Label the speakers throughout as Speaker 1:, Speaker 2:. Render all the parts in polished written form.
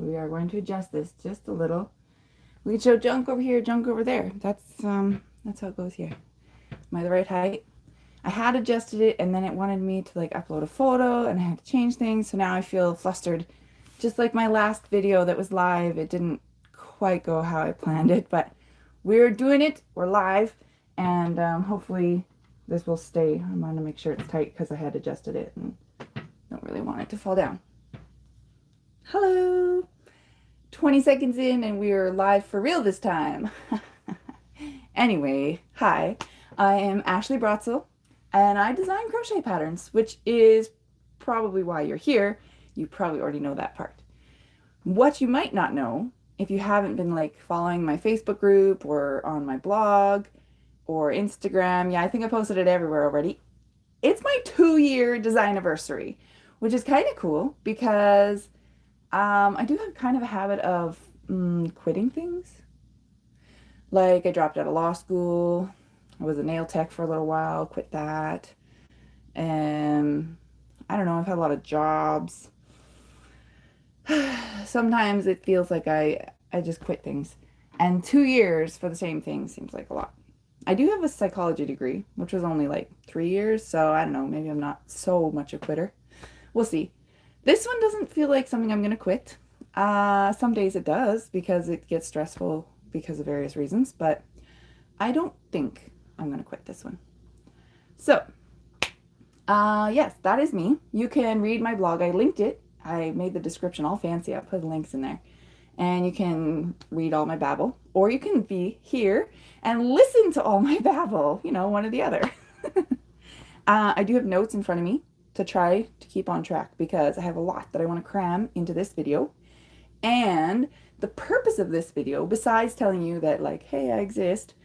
Speaker 1: we are going to adjust this just a little. We can show junk over here, junk over there. That's how it goes here. Am I the right height? I had adjusted it and then it wanted me to like upload a photo and I had to change things. So now I feel flustered. Just like my last video that was live, it didn't quite go how I planned it, but we're doing it. We're live, and hopefully this will stay. I'm going to make sure it's tight because I had adjusted it and don't really want it to fall down. Hello! 20 seconds in and we are live for real this time. Anyway, hi. I am Ashley Brotzel and I design crochet patterns, which is probably why you're here. You probably already know that part. What you might not know, if you haven't been like following my Facebook group or on my blog or Instagram, yeah, I think I posted it everywhere already. It's my 2-year Designaversary, which is kind of cool because I do have kind of a habit of quitting things. Like I dropped out of law school. I was a nail tech for a little while, quit that. And I don't know, I've had a lot of jobs. Sometimes it feels like I just quit things. And 2 years for the same thing seems like a lot. I do have a psychology degree, which was only like 3 years. So I don't know, maybe I'm not so much a quitter. We'll see. This one doesn't feel like something I'm going to quit. Some days it does because it gets stressful because of various reasons. But I don't think I'm going to quit this one. So, yes, that is me. You can read my blog. I linked it. I made the description all fancy. I put links in there. And you can read all my babble. Or you can be here and listen to all my babble. You know, one or the other. I do have notes in front of me to try to keep on track because I have a lot that I want to cram into this video. And the purpose of this video, besides telling you that like, hey, I exist,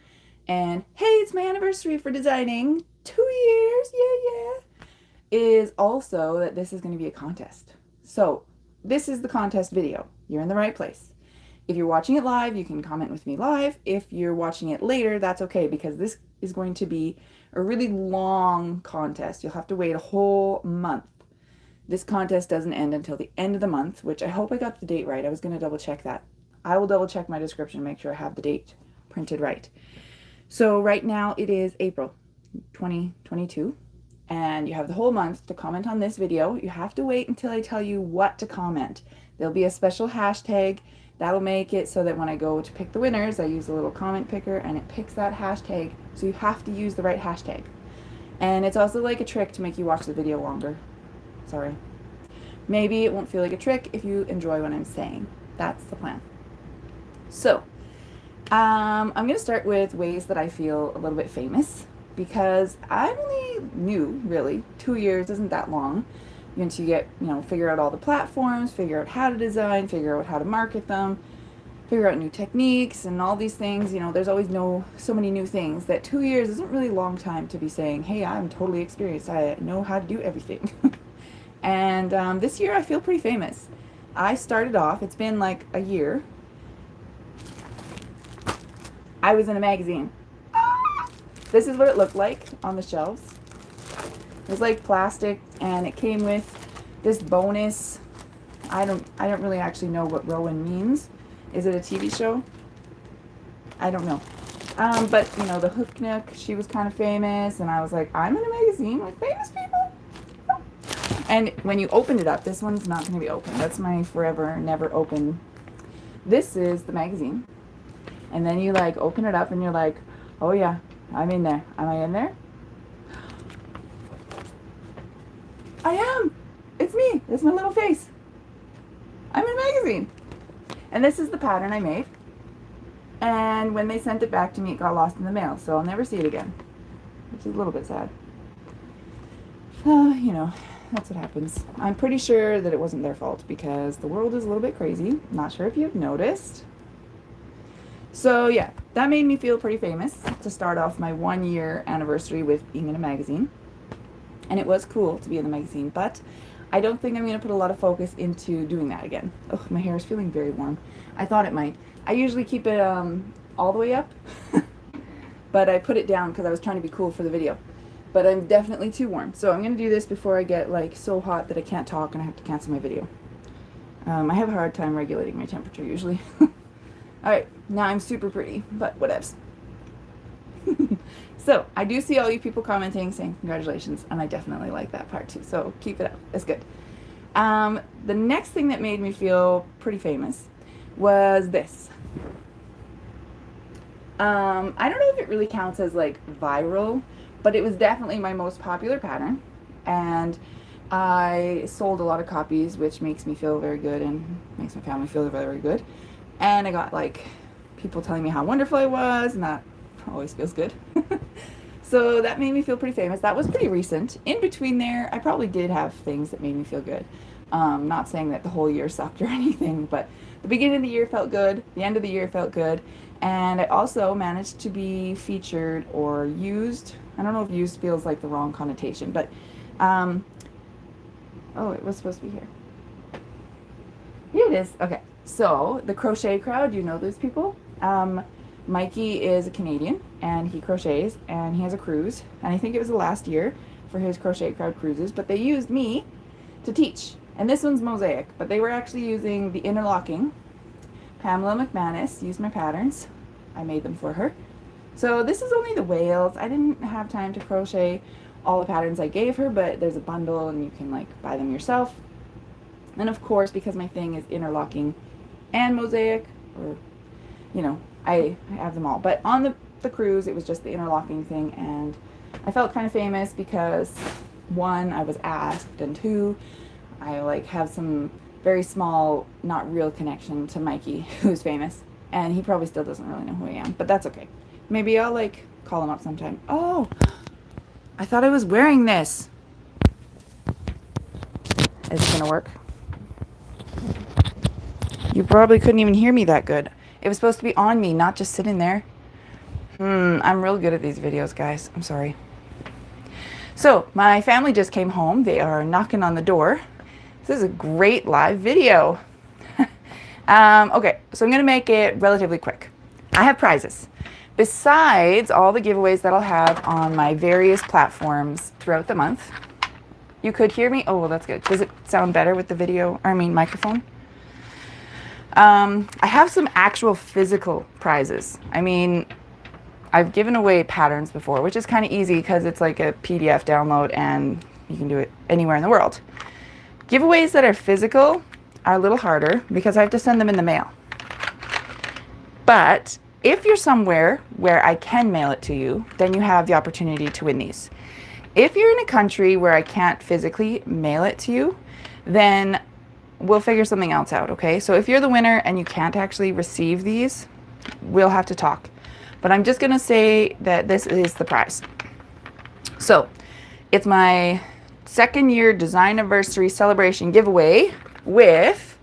Speaker 1: and hey, it's my anniversary for designing, 2 years, yeah, is also that this is going to be a contest. So this is the contest video. You're in the right place. If you're watching it live, you can comment with me live. If you're watching it later, that's okay because this is going to be a really long contest. You'll have to wait a whole month. This contest doesn't end until the end of the month, which I hope I got the date right. I was going to double check that. I will double check my description, make sure I have the date printed right. So right now it is April 2022. And you have the whole month to comment on this video. You have to wait until I tell you what to comment. There'll be a special hashtag that'll make it so that when I go to pick the winners, I use a little comment picker and it picks that hashtag. So you have to use the right hashtag. And it's also like a trick to make you watch the video longer. Sorry. Maybe it won't feel like a trick if you enjoy what I'm saying. That's the plan. So, I'm going to start with ways that I feel a little bit famous. Because I'm only new, really. 2 years isn't that long. Once you get, figure out all the platforms, figure out how to design, figure out how to market them, figure out new techniques and all these things. There's always so many new things that 2 years isn't really a long time to be saying, hey, I'm totally experienced. I know how to do everything. And this year I feel pretty famous. I started off, it's been like a year. I was in a magazine. This is what it looked like on the shelves. It was like plastic and it came with this bonus. I don't really actually know what Rowan means. Is it a TV show? I don't know. But the Hook Nook, she was kind of famous and I was like, I'm in a magazine with famous people. And when you opened it up, this one's not going to be open. That's my forever never open. This is the magazine. And then you like open it up and you're like, oh yeah, I'm in there. Am I in there? I am. It's me. It's my little face. I'm in a magazine. And this is the pattern I made. And when they sent it back to me, it got lost in the mail. So I'll never see it again. Which is a little bit sad. That's what happens. I'm pretty sure that it wasn't their fault because the world is a little bit crazy. Not sure if you've noticed. So yeah, that made me feel pretty famous to start off my 1-year anniversary with being in a magazine. And it was cool to be in the magazine, but I don't think I'm going to put a lot of focus into doing that again. Ugh, my hair is feeling very warm. I thought it might. I usually keep it all the way up, but I put it down because I was trying to be cool for the video. But I'm definitely too warm. So I'm going to do this before I get like so hot that I can't talk and I have to cancel my video. I have a hard time regulating my temperature usually. All right, now I'm super pretty, but whatevs. So I do see all you people commenting saying congratulations, and I definitely like that part too. So keep it up. It's good. The next thing that made me feel pretty famous was this. I don't know if it really counts as like viral, but it was definitely my most popular pattern, and I sold a lot of copies, which makes me feel very good and makes my family feel very good. And I got like people telling me how wonderful I was, and that always feels good. So that made me feel pretty famous. That was pretty recent. In between there, I probably did have things that made me feel good. Not saying that the whole year sucked or anything, but the beginning of the year felt good, the end of the year felt good, and I also managed to be featured or used. I don't know if used feels like the wrong connotation, but oh, it was supposed to be here. Here it is. Okay, so the Crochet Crowd, you know those people? Mikey is a Canadian, and he crochets, and he has a cruise, and I think it was the last year for his Crochet Crowd cruises, but they used me to teach. And this one's mosaic, but they were actually using the interlocking. Pamela McManus used my patterns. I made them for her. So this is only the whales. I didn't have time to crochet all the patterns I gave her, but there's a bundle and you can like buy them yourself. And of course, because my thing is interlocking and mosaic, or you know, I have them all. But on the cruise, it was just the interlocking thing, and I felt kind of famous because one, I was asked, and two, I like have some very small, not real connection to Mikey, who's famous, and he probably still doesn't really know who I am, but that's okay. Maybe I'll like call him up sometime. Oh, I thought I was wearing this. Is it gonna work? You probably couldn't even hear me that good. It was supposed to be on me, not just sitting there. I'm real good at these videos, guys. I'm sorry. So, my family just came home. They are knocking on the door. This is a great live video. Okay, so I'm going to make it relatively quick. I have prizes. Besides all the giveaways that I'll have on my various platforms throughout the month. You could hear me? Oh, well, that's good. Does it sound better with the video, or I mean microphone? I have some actual physical prizes. I mean, I've given away patterns before, which is kind of easy because it's like a PDF download and you can do it anywhere in the world. Giveaways that are physical are a little harder because I have to send them in the mail. But if you're somewhere where I can mail it to you, then you have the opportunity to win these. If you're in a country where I can't physically mail it to you, then we'll figure something else out, okay? So if you're the winner and you can't actually receive these, we'll have to talk. But I'm just gonna say that this is the prize. So it's my second year Designaversary celebration giveaway with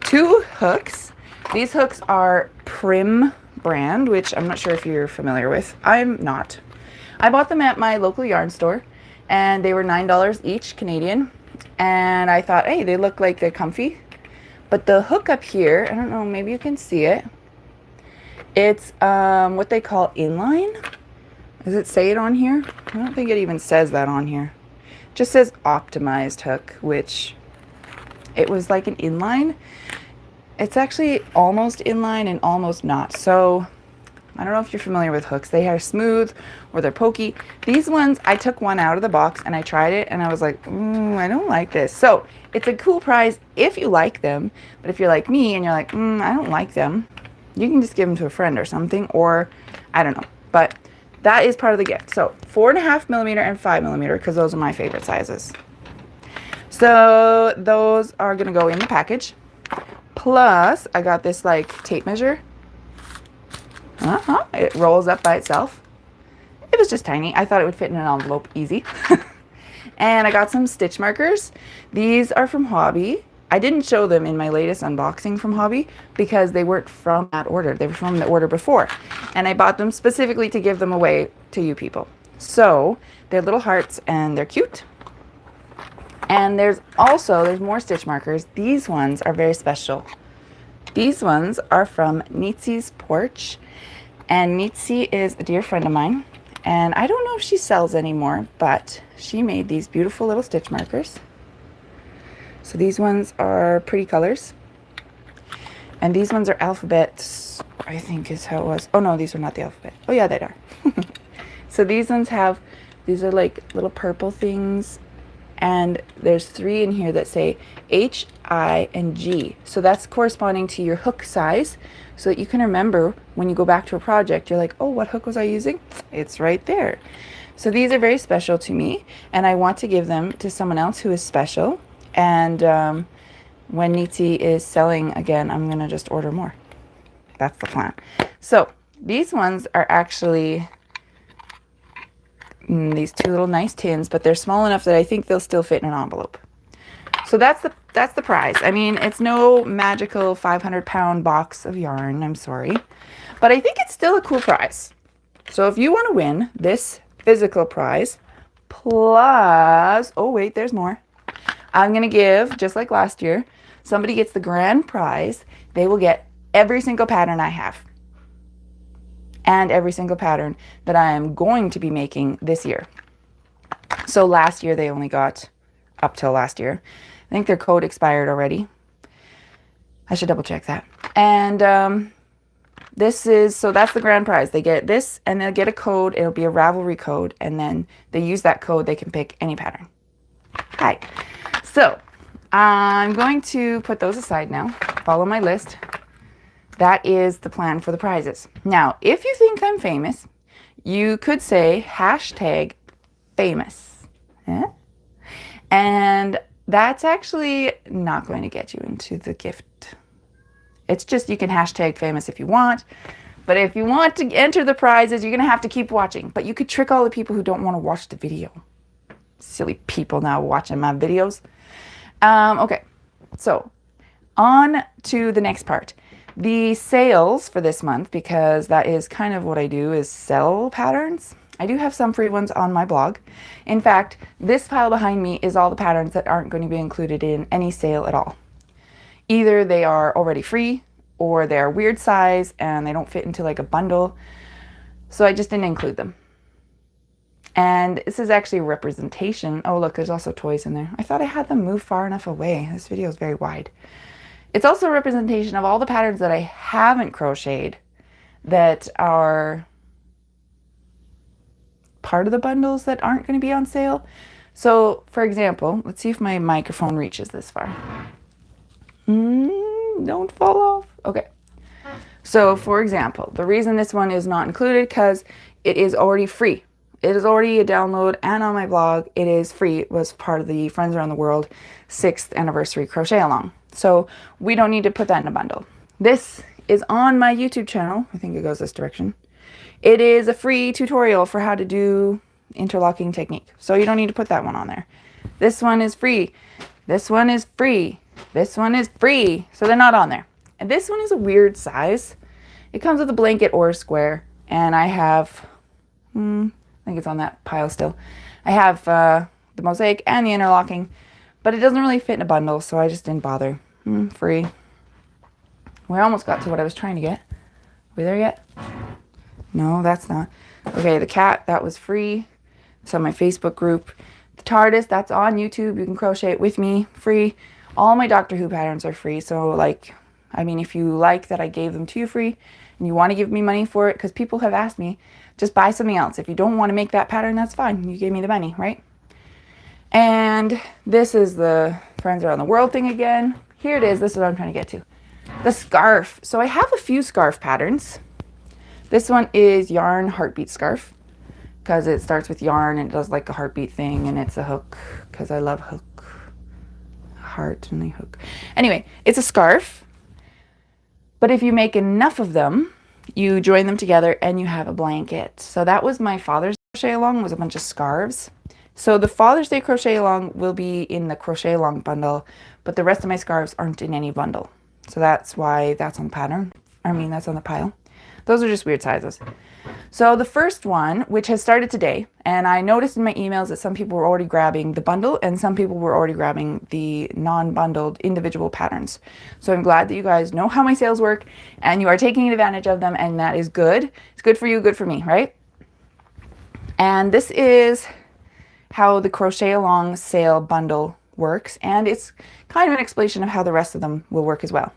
Speaker 1: 2 hooks. These hooks are Prim brand, which I'm not sure if you're familiar with. I'm not. I bought them at my local yarn store and they were $9 each Canadian. And I thought, hey, they look like they're comfy. But the hook up here, I don't know, maybe you can see it. It's what they call inline. Does it say it on here? I don't think it even says that on here. It just says optimized hook, which it was like an inline. It's actually almost inline and almost not. So I don't know if you're familiar with hooks. They are smooth or they're pokey. These ones, I took one out of the box and I tried it and I was like, I don't like this. So it's a cool prize if you like them. But if you're like me and you're like, I don't like them, you can just give them to a friend or something, or I don't know. But that is part of the gift. So 4.5 millimeter and 5 millimeter, because those are my favorite sizes. So those are going to go in the package. Plus, I got this like tape measure. It rolls up by itself. It was just tiny. I thought it would fit in an envelope easy. And I got some stitch markers. These are from Hobby. I didn't show them in my latest unboxing from Hobby because they weren't from that order. They were from the order before. And I bought them specifically to give them away to you people. So they're little hearts and they're cute. And there's more stitch markers. These ones are very special. These ones are from Neetsy's Porch. And Neetsy is a dear friend of mine. And I don't know if she sells anymore, but she made these beautiful little stitch markers. So these ones are pretty colors. And these ones are alphabets, I think is how it was. Oh no, these are not the alphabet. Oh yeah, they are. So these ones have, these are like little purple things. And there's 3 in here that say H, I, and G. So that's corresponding to your hook size, so that you can remember when you go back to a project, you're like, oh, what hook was I using? It's right there. So these are very special to me, and I want to give them to someone else who is special. And when Niti is selling again, I'm going to just order more. That's the plan. So these ones are actually these 2 little nice tins, but they're small enough that I think they'll still fit in an envelope. So that's the prize. I mean, it's no magical 500-pound box of yarn, I'm sorry, but I think it's still a cool prize. So if you want to win this physical prize, plus, oh wait, there's more. I'm going to give, just like last year, somebody gets the grand prize. They will get every single pattern I have. And every single pattern that I am going to be making this year. So last year they only got up till last year. I think their code expired already. I should double check that. And this is, so that's the grand prize. They get this and they'll get a code. It'll be a Ravelry code. And then they use that code. They can pick any pattern. Hi. So I'm going to put those aside now. Follow my list. That is the plan for the prizes. Now, if you think I'm famous, you could say hashtag famous. Yeah? And that's actually not going to get you into the gift. It's just you can hashtag famous if you want. But if you want to enter the prizes, you're going to have to keep watching. But you could trick all the people who don't want to watch the video. Silly people now watching my videos. Okay, so on to the next part. The sales for this month, because that is kind of what I do, is sell patterns. I do have some free ones on my blog. In fact, this pile behind me is all the patterns that aren't going to be included in any sale at all. Either they are already free, or they're weird size and they don't fit into like a bundle. So I just didn't include them. And this is actually a representation. Oh look, there's also toys in there. I thought I had them moved far enough away. This video is very wide. It's also a representation of all the patterns that I haven't crocheted that are part of the bundles that aren't going to be on sale. So for example, let's see if my microphone reaches this far. Don't fall off. Okay. So for example, the reason this one is not included because it is already free. It is already a download and on my blog. It is free. It was part of the Friends Around the World 6th anniversary crochet along. So we don't need to put that in a bundle. This is on my YouTube channel. I think it goes this direction. It is a free tutorial for how to do interlocking technique. So you don't need to put that one on there. This one is free. This one is free. This one is free. So they're not on there. And this one is a weird size. It comes with a blanket or a square. And I have, I think it's on that pile still. I have the mosaic and the interlocking, but it doesn't really fit in a bundle, so I just didn't bother. Free. We almost got to what I was trying to get. Are we there yet? No, that's not. Okay, the cat, that was free. It's on my Facebook group. The TARDIS, that's on YouTube. You can crochet it with me, free. All my Doctor Who patterns are free. So like, I mean, if you like that I gave them to you free and you want to give me money for it, because people have asked me, just buy something else. If you don't want to make that pattern, that's fine. You gave me the money, right? And this is the Friends Around the World thing again. Here it is. This is what I'm trying to get to. The scarf. So I have a few scarf patterns. This one is yarn heartbeat scarf because it starts with yarn and it does like a heartbeat thing, and it's a hook because I love hook. Heart and the hook. Anyway, it's a scarf. But if you make enough of them, you join them together and you have a blanket. So that was my Father's Crochet Along, was a bunch of scarves. So the Father's Day Crochet Along will be in the Crochet Along bundle, but the rest of my scarves aren't in any bundle. So that's why that's on the pattern. I mean, that's on the pile. Those are just weird sizes. So the first one, which has started today, and I noticed in my emails that some people were already grabbing the bundle and some people were already grabbing the non-bundled individual patterns. So I'm glad that you guys know how my sales work and you are taking advantage of them, and that is good. It's good for you, good for me, right? And this is how the Crochet Along sale bundle works, and it's kind of an explanation of how the rest of them will work as well.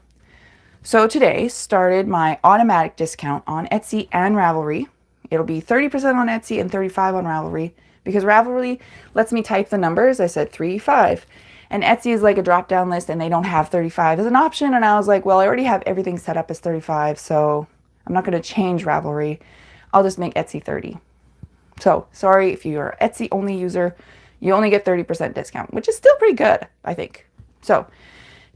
Speaker 1: So today started my automatic discount on Etsy and Ravelry. It'll be 30% on Etsy and 35% on Ravelry, because Ravelry lets me type the numbers. I said 3, 5. And Etsy is like a drop-down list, and they don't have 35 as an option. And I was like, well, I already have everything set up as 35, so I'm not going to change Ravelry. I'll just make Etsy 30. So sorry if you're an Etsy only user, you only get 30% discount, which is still pretty good, I think. So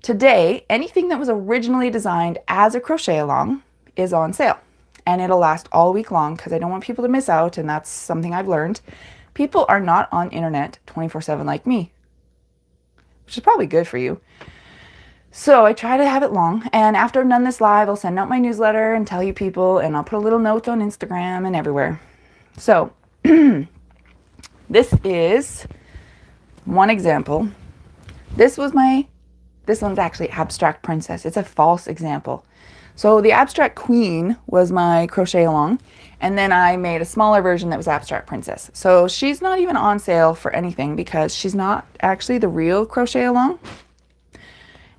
Speaker 1: today, anything that was originally designed as a crochet along is on sale, and it'll last all week long because I don't want people to miss out, and that's something I've learned. People are not on internet 24/7 like me, which is probably good for you. So I try to have it long, and after I've done this live, I'll send out my newsletter and tell you people, and I'll put a little note on Instagram and everywhere. So this is one example. This one's actually Abstract Princess. It's a false example. So the Abstract Queen was my crochet along, and then I made a smaller version that was Abstract Princess. So she's not even on sale for anything because she's not actually the real crochet along.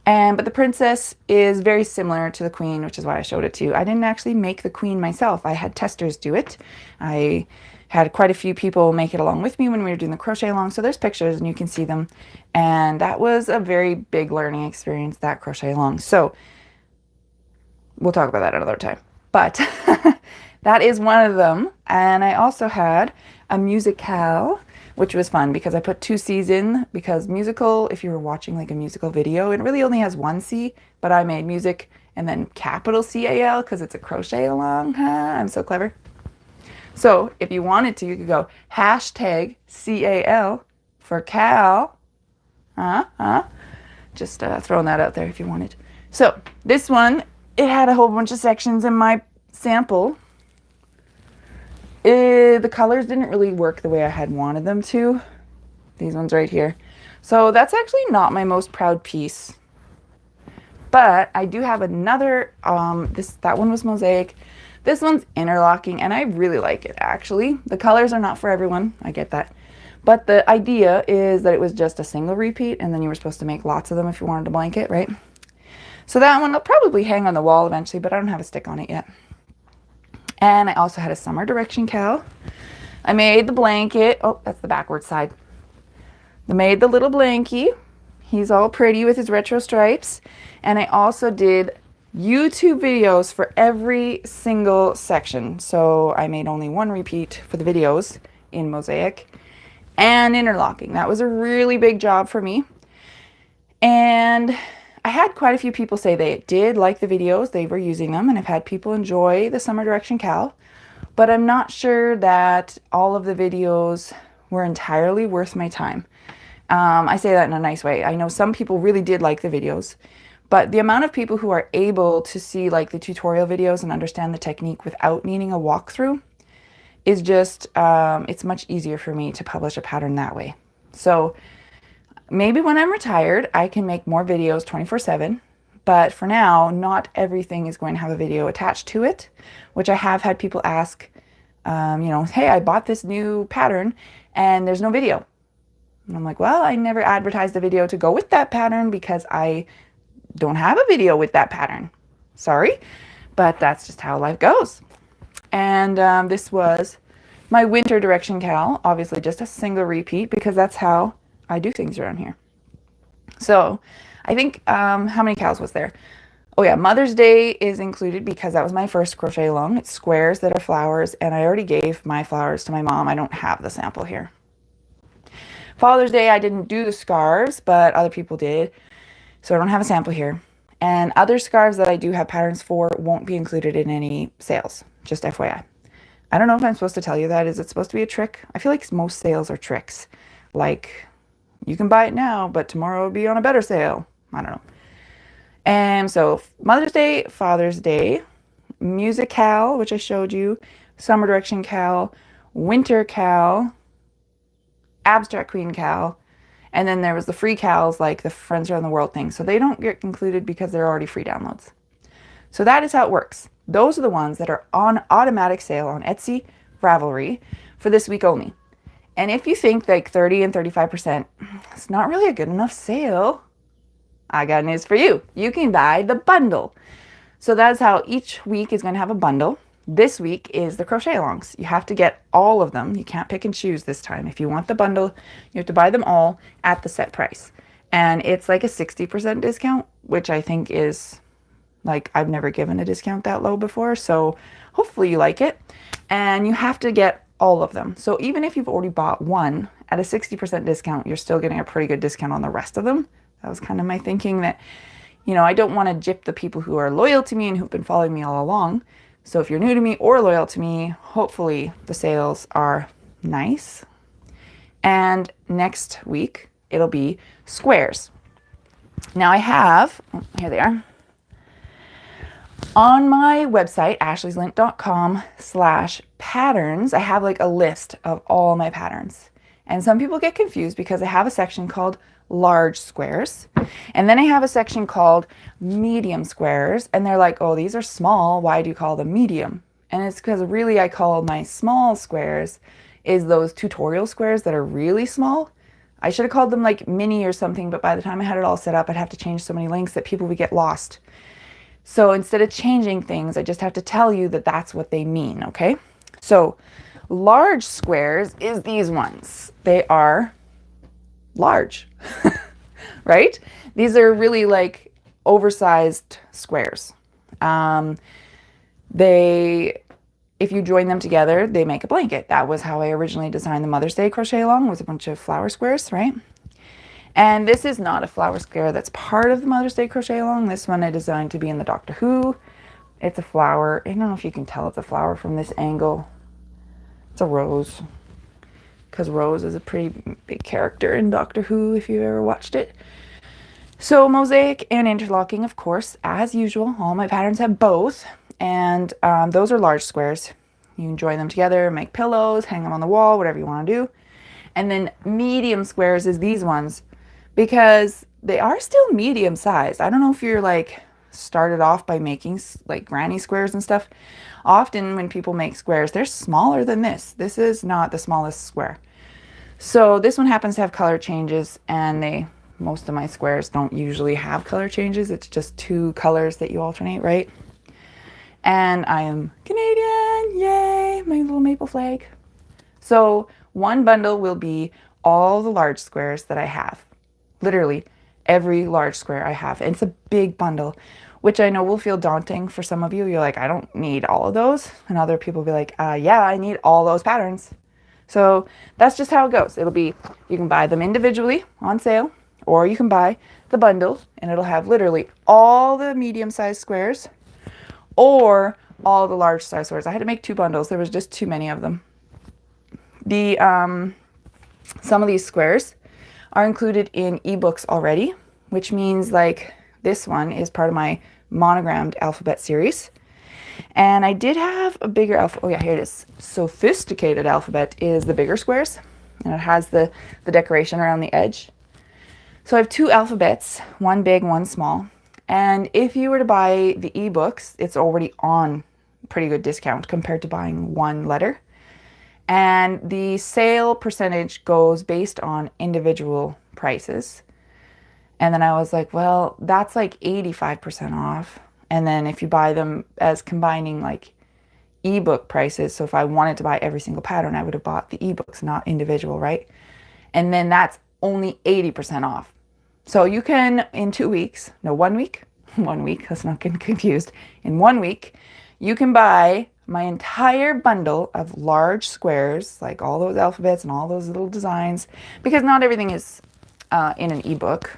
Speaker 1: But the princess is very similar to the queen, which is why I showed it to you. I didn't actually make the queen myself. I had testers do it. I had quite a few people make it along with me when we were doing the crochet along. So there's pictures and you can see them. And that was a very big learning experience, that crochet along. So we'll talk about that another time. But that is one of them. And I also had a musicale, which was fun because I put 2 C's in, because musical, if you were watching like a musical video, it really only has 1 C, but I made music and then capital CAL because it's a crochet along. I'm so clever. So if you wanted to, you could go hashtag CAL for Cal. Just throwing that out there if you wanted. So this one, it had a whole bunch of sections in my sample. The colors didn't really work the way I had wanted them to. These ones right here. So that's actually not my most proud piece. But I do have another, that one was mosaic. This one's interlocking, and I really like it, actually. The colors are not for everyone, I get that. But the idea is that it was just a single repeat, and then you were supposed to make lots of them if you wanted a blanket, right? So that one will probably hang on the wall eventually, but I don't have a stick on it yet. And I also had a summer direction cow. I made the blanket. Oh, that's the backward side. I made the little blankie. He's all pretty with his retro stripes. And I also did YouTube videos for every single section. So I made only 1 repeat for the videos in mosaic and interlocking. That was a really big job for me. And I had quite a few people say they did like the videos, they were using them, and I've had people enjoy the summer direction cow, but I'm not sure that all of the videos were entirely worth my time. I say that in a nice way. I know some people really did like the videos, but the amount of people who are able to see like the tutorial videos and understand the technique without needing a walkthrough is just, it's much easier for me to publish a pattern that way. So maybe when I'm retired, I can make more videos 24/7, but for now, not everything is going to have a video attached to it, which I have had people ask, hey, I bought this new pattern and there's no video. And I'm like, well, I never advertised a video to go with that pattern because I don't have a video with that pattern. Sorry, but that's just how life goes. And this was my winter direction cowl, obviously just a single repeat because that's how I do things around here. So I think, how many cows was there? Oh yeah, Mother's Day is included because that was my first crochet along. It's squares that are flowers, and I already gave my flowers to my mom. I don't have the sample here. Father's Day, I didn't do the scarves, but other people did. So I don't have a sample here. And other scarves that I do have patterns for won't be included in any sales, just FYI. I don't know if I'm supposed to tell you that. Is it supposed to be a trick? I feel like most sales are tricks. Like, you can buy it now, but tomorrow will be on a better sale. I don't know. And so Mother's Day, Father's Day, Music Cow, which I showed you, Summer Direction Cow, Winter Cow, Abstract Queen Cow, and then there was the free cows like the Friends Around the World thing. So they don't get included because they're already free downloads. So that is how it works. Those are the ones that are on automatic sale on Etsy, Ravelry for this week only. And if you think like 30 and 35%, it's not really a good enough sale, I got news for you. You can buy the bundle. So that's how each week is going to have a bundle. This week is the crochet alongs. You have to get all of them. You can't pick and choose this time. If you want the bundle, you have to buy them all at the set price. And it's like a 60% discount, which I think is like, I've never given a discount that low before. So hopefully you like it. And you have to get all of them. So even if you've already bought one at a 60% discount, you're still getting a pretty good discount on the rest of them. That was kind of my thinking, that, you know, I don't want to gyp the people who are loyal to me and who've been following me all along. So if you're new to me or loyal to me, hopefully the sales are nice. And next week, it'll be squares. Now I have, here they are. On my website, ashleysLint.com/patterns, I have like a list of all my patterns. And some people get confused because I have a section called large squares. And then I have a section called medium squares. And they're like, oh, these are small. Why do you call them medium? And it's because really I call my small squares is those tutorial squares that are really small. I should have called them like mini or something, but by the time I had it all set up, I'd have to change so many links that people would get lost. So instead of changing things, I just have to tell you that that's what they mean, okay? So large squares is these ones. They are large, right? These are really like oversized squares. If you join them together, they make a blanket. That was how I originally designed the Mother's Day crochet along, was a bunch of flower squares, right? And this is not a flower square that's part of the Mother's Day crochet along. This one I designed to be in the Doctor Who. It's a flower. I don't know if you can tell it's a flower from this angle. It's a rose, because Rose is a pretty big character in Doctor Who if you've ever watched it. So mosaic and interlocking, of course, as usual. All my patterns have both. And those are large squares. You can join them together, make pillows, hang them on the wall, whatever you want to do. And then medium squares is these ones, because they are still medium sized. I don't know if you're like started off by making like granny squares and stuff. Often when people make squares, they're smaller than this. This is not the smallest square. So this one happens to have color changes, and most of my squares don't usually have color changes. It's just two colors that you alternate, right? And I am Canadian, yay, my little maple flag. So one bundle will be all the large squares that I have. Literally every large square I have. And it's a big bundle, which I know will feel daunting for some of you. You're like, I don't need all of those. And other people will be like, yeah, I need all those patterns. So that's just how it goes. It'll be, you can buy them individually on sale, or you can buy the bundle and it'll have literally all the medium-sized squares or all the large size squares. I had to make two bundles. There was just too many of them. Some of these squares are included in ebooks already, which means like this one is part of my monogrammed alphabet series. And I did have a bigger alphabet. Oh yeah, here it is. Sophisticated alphabet is the bigger squares, and it has the decoration around the edge. So I have two alphabets, one big, one small. And if you were to buy the ebooks, it's already on pretty good discount compared to buying one letter. And the sale percentage goes based on individual prices. And then I was like, well, that's like 85% off. And then if you buy them as combining like ebook prices, so if I wanted to buy every single pattern, I would have bought the ebooks, not individual, right? And then that's only 80% off. So you can, in 2 weeks, no, 1 week, 1 week, let's not get confused. In 1 week, you can buy my entire bundle of large squares, like all those alphabets and all those little designs, because not everything is in an ebook.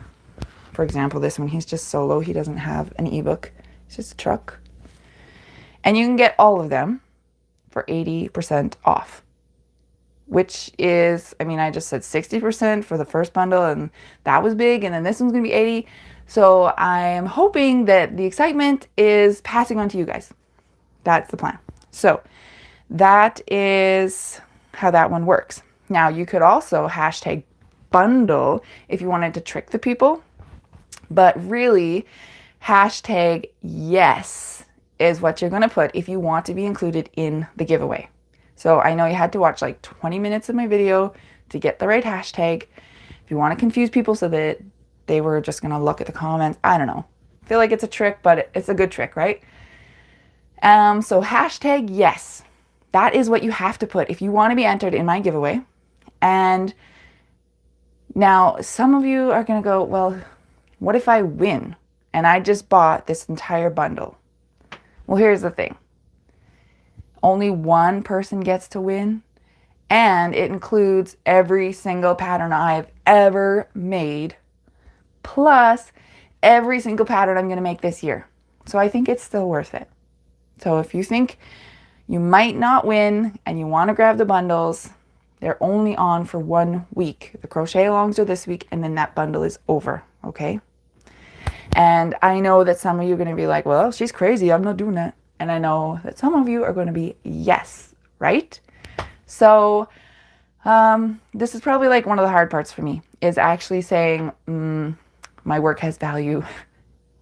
Speaker 1: For example, this one, he's just solo. He doesn't have an ebook. It's just a truck. And you can get all of them for 80% off, which is, I mean, I just said 60% for the first bundle, and that was big, and then this one's going to be 80. So I am hoping that the excitement is passing on to you guys. That's the plan. So that is how that one works. Now you could also hashtag bundle if you wanted to trick the people, but really hashtag yes is what you're going to put if you want to be included in the giveaway. So I know you had to watch like 20 minutes of my video to get the right hashtag. If you want to confuse people so that they were just going to look at the comments, I don't know. I feel like it's a trick, but it's a good trick, right? So hashtag yes. That is what you have to put if you want to be entered in my giveaway. And now some of you are going to go, well, what if I win and I just bought this entire bundle? Well, here's the thing. Only one person gets to win, and it includes every single pattern I've ever made, plus every single pattern I'm going to make this year. So I think it's still worth it. So if you think you might not win and you want to grab the bundles, they're only on for 1 week. The crochet alongs are this week, and then that bundle is over, okay? And I know that some of you are going to be like, well, she's crazy, I'm not doing that. And I know that some of you are going to be yes, right? So this is probably like one of the hard parts for me, is actually saying, my work has value,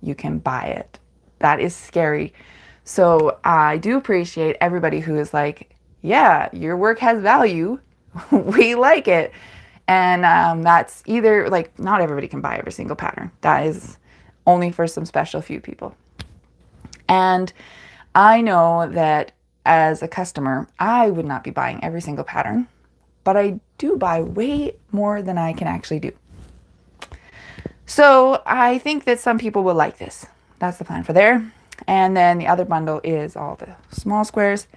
Speaker 1: you can buy it. That is scary. So I do appreciate everybody who is like, yeah, your work has value, we like it. And that's either, like, not everybody can buy every single pattern. That is only for some special few people. And I know that as a customer, I would not be buying every single pattern, but I do buy way more than I can actually do. So I think that some people will like this. That's the plan for there. And then the other bundle is all the small squares.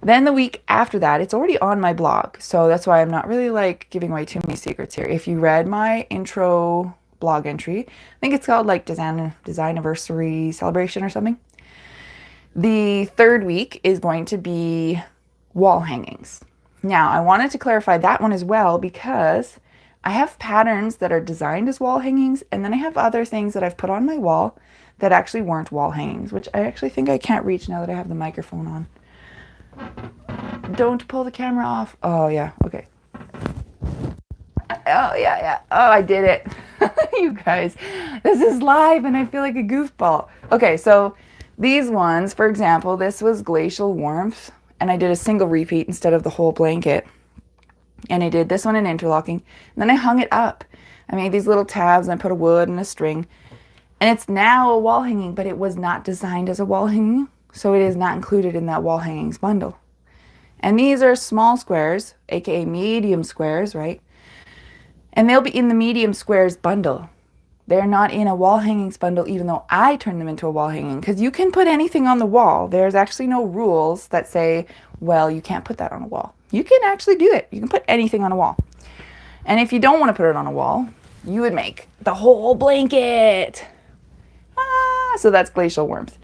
Speaker 1: Then the week after that, it's already on my blog. So that's why I'm not really like giving away too many secrets here. If you read my intro blog entry, I think it's called like Designaversary celebration or something. The third week is going to be wall hangings. Now, I wanted to clarify that one as well because I have patterns that are designed as wall hangings, and then I have other things that I've put on my wall that actually weren't wall hangings, which I actually think I can't reach now that I have the microphone on. Don't pull the camera off. Oh, yeah. Okay. Oh, yeah. Oh, I did it. You guys, this is live and I feel like a goofball. Okay, so these ones, for example, this was Glacial Warmth, and I did a single repeat instead of the whole blanket. And I did this one in interlocking, and then I hung it up. I made these little tabs, and I put a wood and a string. And it's now a wall hanging, but it was not designed as a wall hanging, so it is not included in that wall hangings bundle. And these are small squares, aka medium squares, right? And they'll be in the medium squares bundle. They're not in a wall hangings bundle, even though I turned them into a wall hanging, because you can put anything on the wall. There's actually no rules that say, well, you can't put that on a wall. You can actually do it. You can put anything on a wall. And if you don't want to put it on a wall, you would make the whole blanket. So that's Glacial Warmth.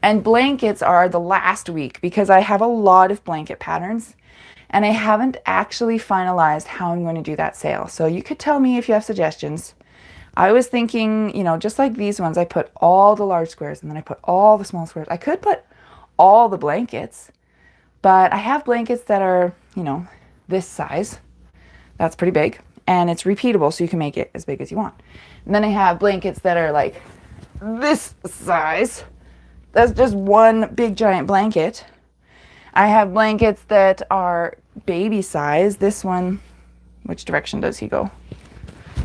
Speaker 1: And blankets are the last week because I have a lot of blanket patterns and I haven't actually finalized how I'm going to do that sale. So you could tell me if you have suggestions. I was thinking, you know, just like these ones, I put all the large squares and then I put all the small squares. I could put all the blankets, but I have blankets that are, you know, this size. That's pretty big. And it's repeatable, so you can make it as big as you want. And then I have blankets that are like this size. That's just one big giant blanket. I have blankets that are baby size. This one, which direction does he go?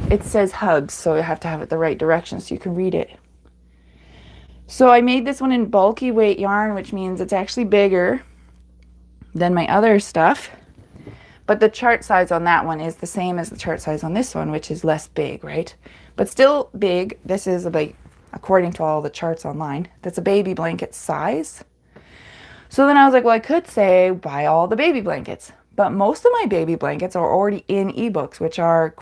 Speaker 1: It says hugs, so you have to have it the right direction so you can read it. So I made this one in bulky weight yarn, which means it's actually bigger than my other stuff. But the chart size on that one is the same as the chart size on this one, which is less big, right? But still big. This is about, according to all the charts online, that's a baby blanket size. So then I was like, well, I could say buy all the baby blankets. But most of my baby blankets are already in ebooks, which are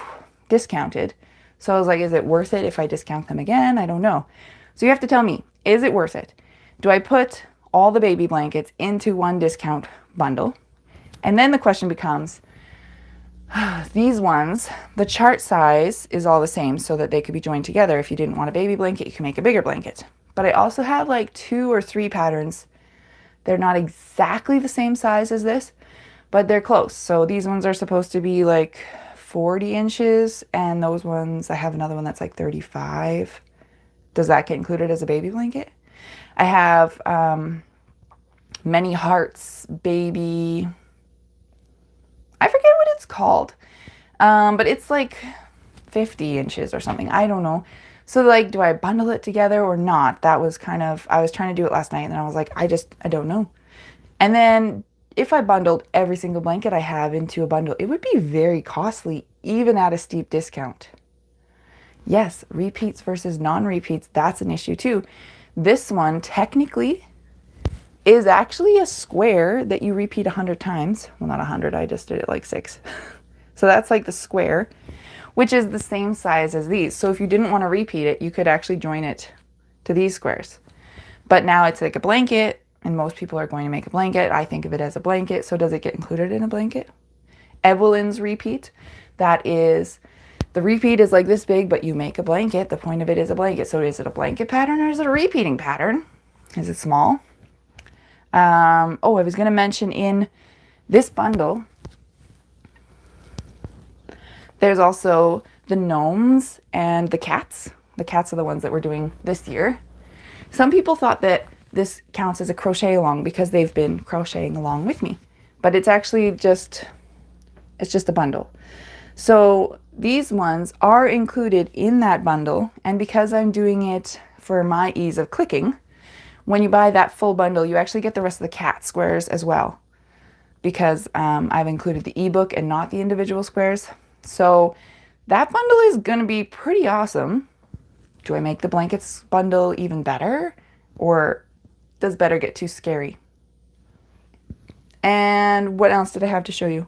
Speaker 1: discounted. So I was like, is it worth it if I discount them again? I don't know. So you have to tell me, is it worth it? Do I put all the baby blankets into one discount bundle? And then the question becomes, these ones, the chart size is all the same so that they could be joined together. If you didn't want a baby blanket, you can make a bigger blanket. But I also have like 2 or 3 patterns. They're not exactly the same size as this, but they're close. So these ones are supposed to be like 40 inches, and those ones, I have another one that's like 35. Does that get included as a baby blanket? I have Many Hearts baby I forget what it's called. But it's like 50 inches or something. I don't know. So like, do I bundle it together or not? That was kind of, I was trying to do it last night and then I was like, I don't know. And then if I bundled every single blanket I have into a bundle, it would be very costly, even at a steep discount. Yes, repeats versus non-repeats, that's an issue too. This one technically is actually a square that you repeat 100 times. Well, not 100, I just did it like 6. So that's like the square, which is the same size as these. So if you didn't want to repeat it, you could actually join it to these squares. But now it's like a blanket, and most people are going to make a blanket. I think of it as a blanket. So does it get included in a blanket? Evelyn's repeat, that is, the repeat is like this big, but you make a blanket. The point of it is a blanket. So is it a blanket pattern or is it a repeating pattern? Is it small? Oh, I was going to mention in this bundle, there's also the gnomes and the cats. The cats are the ones that we're doing this year. Some people thought that this counts as a crochet along because they've been crocheting along with me, but it's actually just, it's just a bundle. So these ones are included in that bundle, and because I'm doing it for my ease of clicking, when you buy that full bundle, you actually get the rest of the cat squares as well, because I've included the ebook and not the individual squares. So that bundle is going to be pretty awesome. Do I make the blankets bundle even better, or does better get too scary? And what else did I have to show you?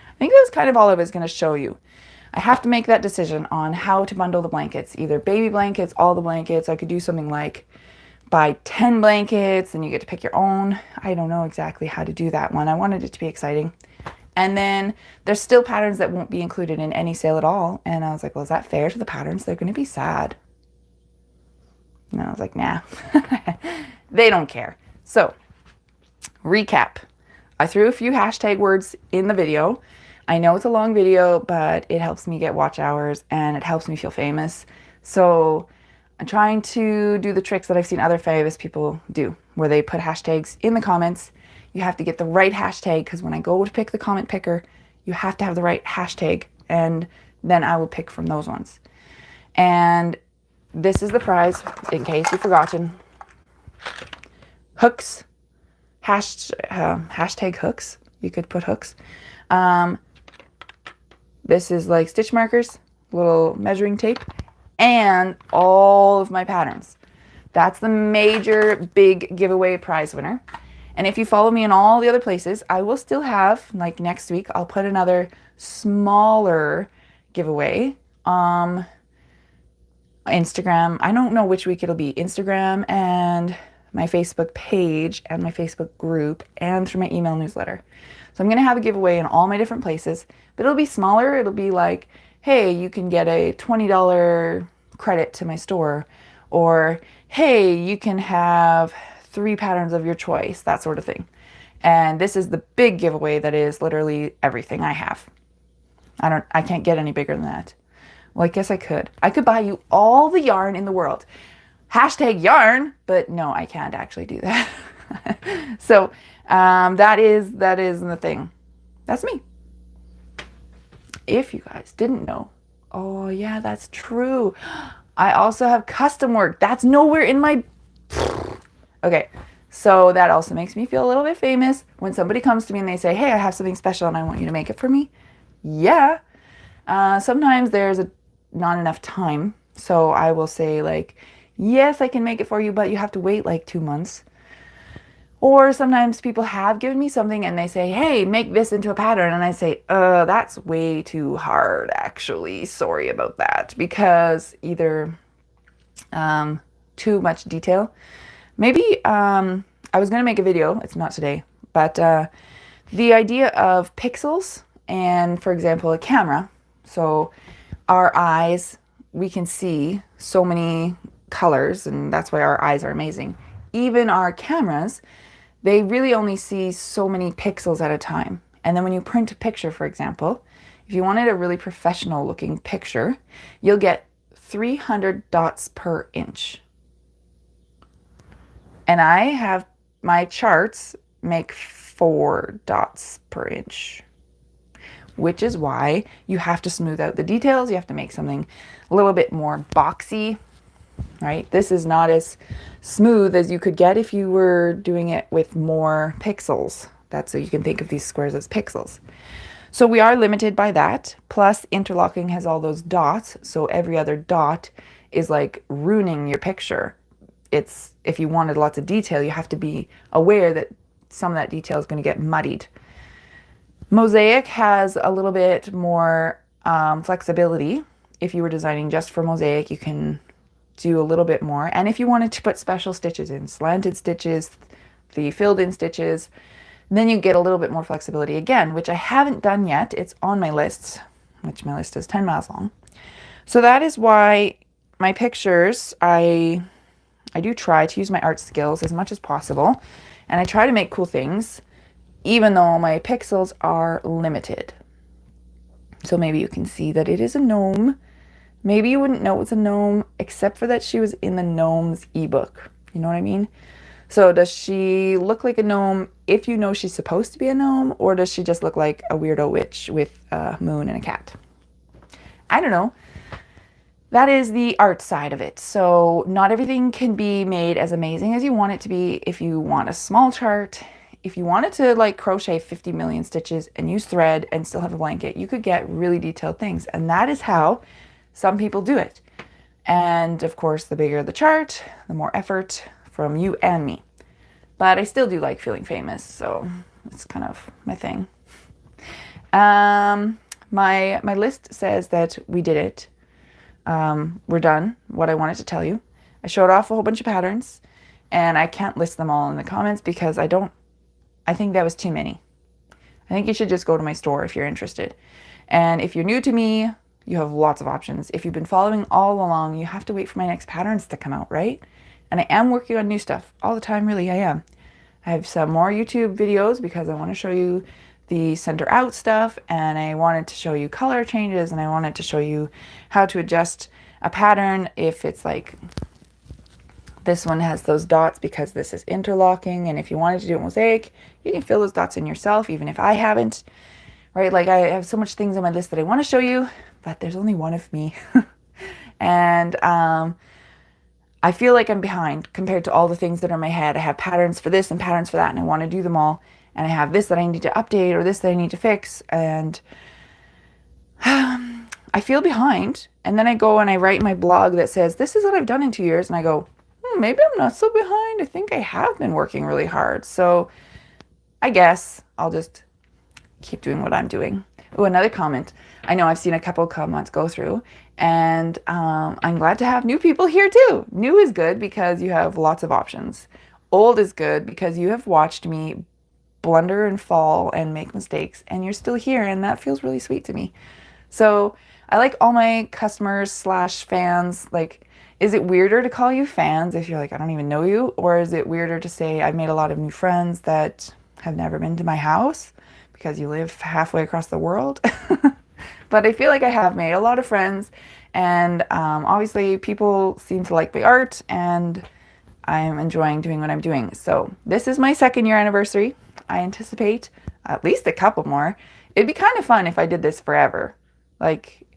Speaker 1: I think that's kind of all I was going to show you. I have to make that decision on how to bundle the blankets, either baby blankets, all the blankets. I could do something like buy 10 blankets and you get to pick your own. I don't know exactly how to do that one. I wanted it to be exciting. And then there's still patterns that won't be included in any sale at all. And I was like, well, is that fair to the patterns? They're going to be sad. And I was like, nah, they don't care. So recap. I threw a few hashtag words in the video. I know it's a long video, but it helps me get watch hours and it helps me feel famous. So I'm trying to do the tricks that I've seen other famous people do, where they put hashtags in the comments. You have to get the right hashtag, because when I go to pick the comment picker, you have to have the right hashtag, and then I will pick from those ones. And this is the prize, in case you've forgotten. Hooks. Hashtag hooks. You could put hooks. This is like stitch markers, little measuring tape, and all of my patterns. That's the major big giveaway prize winner. And if you follow me in all the other places, I will still have, like next week, I'll put another smaller giveaway. Instagram, I don't know which week it'll be. Instagram and my Facebook page and my Facebook group and through my email newsletter. So I'm going to have a giveaway in all my different places, but it'll be smaller. It'll be like, hey, you can get a $20 credit to my store, or hey, you can have 3 patterns of your choice, that sort of thing. And this is the big giveaway that is literally everything I have. I can't get any bigger than that. Well, I guess I could. I could buy you all the yarn in the world. Hashtag yarn, but no, I can't actually do that. So that is the thing. That's me. If you guys didn't know, oh yeah, that's true. I also have custom work. That's nowhere in my... Okay, so that also makes me feel a little bit famous when somebody comes to me and they say, hey, I have something special and I want you to make it for me. Yeah. Sometimes there's not enough time. So I will say like, yes, I can make it for you, but you have to wait like 2 months. Or sometimes people have given me something and they say, hey, make this into a pattern. And I say, that's way too hard, actually. Sorry about that. Because either too much detail. Maybe I was going to make a video. It's not today. But the idea of pixels and, for example, a camera. So our eyes, we can see so many colors, and that's why our eyes are amazing. Even our cameras, they really only see so many pixels at a time. And then when you print a picture, for example, if you wanted a really professional looking picture, you'll get 300 dots per inch. And I have my charts make 4 dots per inch. which is why you have to smooth out the details. You have to make something a little bit more boxy, right? This is not as smooth as you could get if you were doing it with more pixels. That's so you can think of these squares as pixels. So we are limited by that. Plus interlocking has all those dots. So every other dot is like ruining your picture. It's, if you wanted lots of detail, you have to be aware that some of that detail is going to get muddied. Mosaic has a little bit more flexibility. If you were designing just for mosaic, you can do a little bit more. And if you wanted to put special stitches in, slanted stitches, the filled in stitches, then you get a little bit more flexibility again, which I haven't done yet. It's on my list, which my list is 10 miles long. So that is why my pictures, I do try to use my art skills as much as possible. And I try to make cool things, even though my pixels are limited. So maybe you can see that it is a gnome. Maybe you wouldn't know it's a gnome, except for that she was in the gnomes ebook. You know what I mean? So does she look like a gnome if you know she's supposed to be a gnome, or does she just look like a weirdo witch with a moon and a cat? I don't know. That is the art side of it. So not everything can be made as amazing as you want it to be. If you want a small chart, if you wanted to like crochet 50 million stitches and use thread and still have a blanket, you could get really detailed things. And that is how some people do it. And of course, the bigger the chart, the more effort from you and me. But I still do like feeling famous, so it's kind of my thing. My list says that we did it. We're done. What I wanted to tell you. I showed off a whole bunch of patterns, and I can't list them all in the comments because I think that was too many. I think you should just go to my store if you're interested. And if you're new to me, you have lots of options. If you've been following all along, you have to wait for my next patterns to come out, right? And I am working on new stuff all the time, really, I am. I have some more YouTube videos because I want to show you the center out stuff, and I wanted to show you color changes, and I wanted to show you how to adjust a pattern if it's like this one has those dots because this is interlocking, and if you wanted to do a mosaic, you can fill those dots in yourself, even if I haven't, right? Like I have so much things on my list that I want to show you, but there's only one of me. And I feel like I'm behind compared to all the things that are in my head. I have patterns for this and patterns for that, and I want to do them all. And I have this that I need to update or this that I need to fix. And I feel behind. And then I go and I write my blog that says, this is what I've done in 2 years. And I go, maybe I'm not so behind. I think I have been working really hard. So I guess I'll just keep doing what I'm doing. Oh, another comment. I know I've seen a couple comments go through, and I'm glad to have new people here too. New is good because you have lots of options. Old is good because you have watched me blunder and fall and make mistakes, and you're still here, and that feels really sweet to me. So I like all my customers slash fans. Like, is it weirder to call you fans if you're like, I don't even know you? Or is it weirder to say I've made a lot of new friends that have never been to my house because you live halfway across the world? But I feel like I have made a lot of friends, and obviously people seem to like the art, and I'm enjoying doing what I'm doing. So this is my 2nd year anniversary. I anticipate at least a couple more. It'd be kind of fun if I did this forever. Like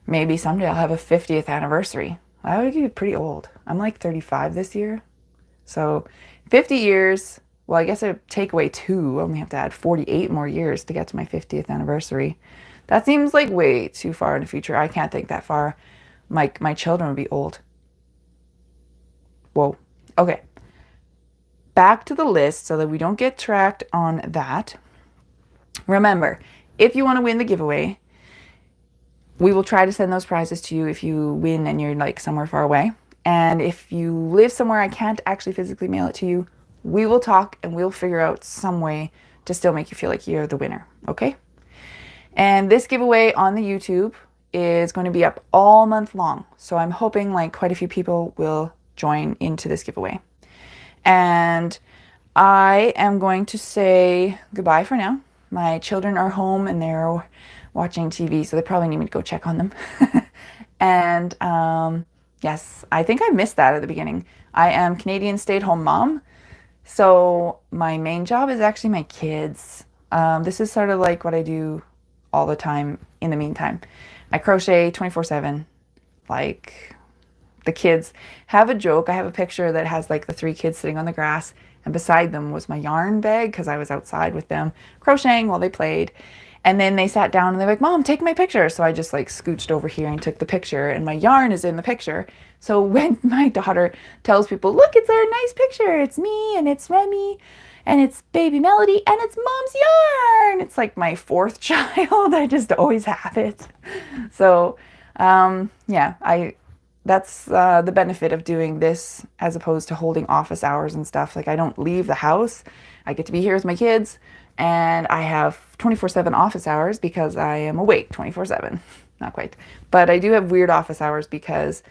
Speaker 1: maybe someday I'll have a 50th anniversary. I would be pretty old. I'm like 35 this year. So 50 years, well, I guess I would take away 2. I only have to add 48 more years to get to my 50th anniversary. That seems like way too far in the future. I can't think that far. My children would be old. Whoa. Okay. Back to the list so that we don't get tracked on that. Remember, if you want to win the giveaway, we will try to send those prizes to you if you win and you're like somewhere far away. And if you live somewhere I can't actually physically mail it to you, we will talk and we'll figure out some way to still make you feel like you're the winner. Okay? And this giveaway on the YouTube is going to be up all month long. So I'm hoping like quite a few people will join into this giveaway. And I am going to say goodbye for now. My children are home and they're watching TV, so they probably need me to go check on them. And yes, I think I missed that at the beginning. I am Canadian stay-at-home mom. So my main job is actually my kids. This is sort of like what I do all the time in the meantime. I crochet 24/7. Like, the kids have a joke. I have a picture that has like the 3 kids sitting on the grass, and beside them was my yarn bag because I was outside with them crocheting while they played. And then they sat down and they're like, Mom, take my picture. So I just like scooched over here and took the picture, and my yarn is in the picture. So when my daughter tells people, look, it's our nice picture. It's me and it's Remy and it's baby Melody and it's Mom's yarn. It's like my 4th child. I just always have it. So yeah, that's the benefit of doing this as opposed to holding office hours and stuff. Like, I don't leave the house. I get to be here with my kids, and I have 24/7 office hours because I am awake 24/7. Not quite. But I do have weird office hours because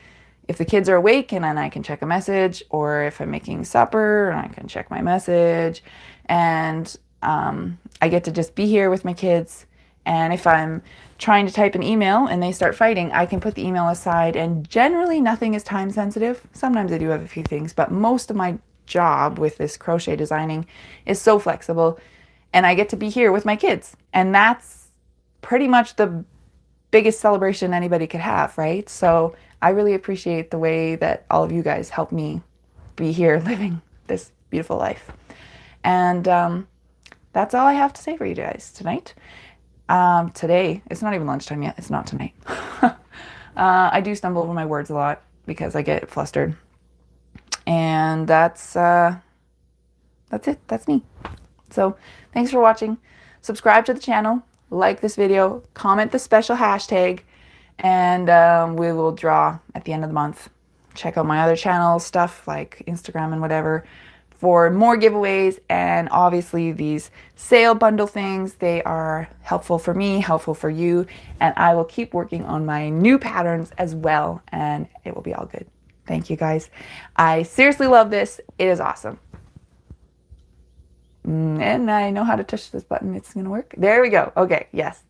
Speaker 1: if the kids are awake and then I can check a message, or if I'm making supper and I can check my message, and I get to just be here with my kids. And if I'm trying to type an email and they start fighting, I can put the email aside, and generally nothing is time sensitive. Sometimes I do have a few things, but most of my job with this crochet designing is so flexible, and I get to be here with my kids. And that's pretty much the biggest celebration anybody could have, right? So I really appreciate the way that all of you guys help me be here living this beautiful life. And that's all I have to say for you guys tonight. Today, it's not even lunchtime yet. It's not tonight. I do stumble over my words a lot because I get flustered. And that's it. That's me. So thanks for watching. Subscribe to the channel, like this video, comment the special hashtag, and we will draw at the end of the month. Check out my other channel stuff like Instagram and whatever for more giveaways, and obviously these sale bundle things. They are helpful for me, helpful for you, and I will keep working on my new patterns as well, and it will be all good. Thank you guys. I seriously love this. It is awesome. And I know how to touch this button. It's gonna work. There we go. Okay, yes.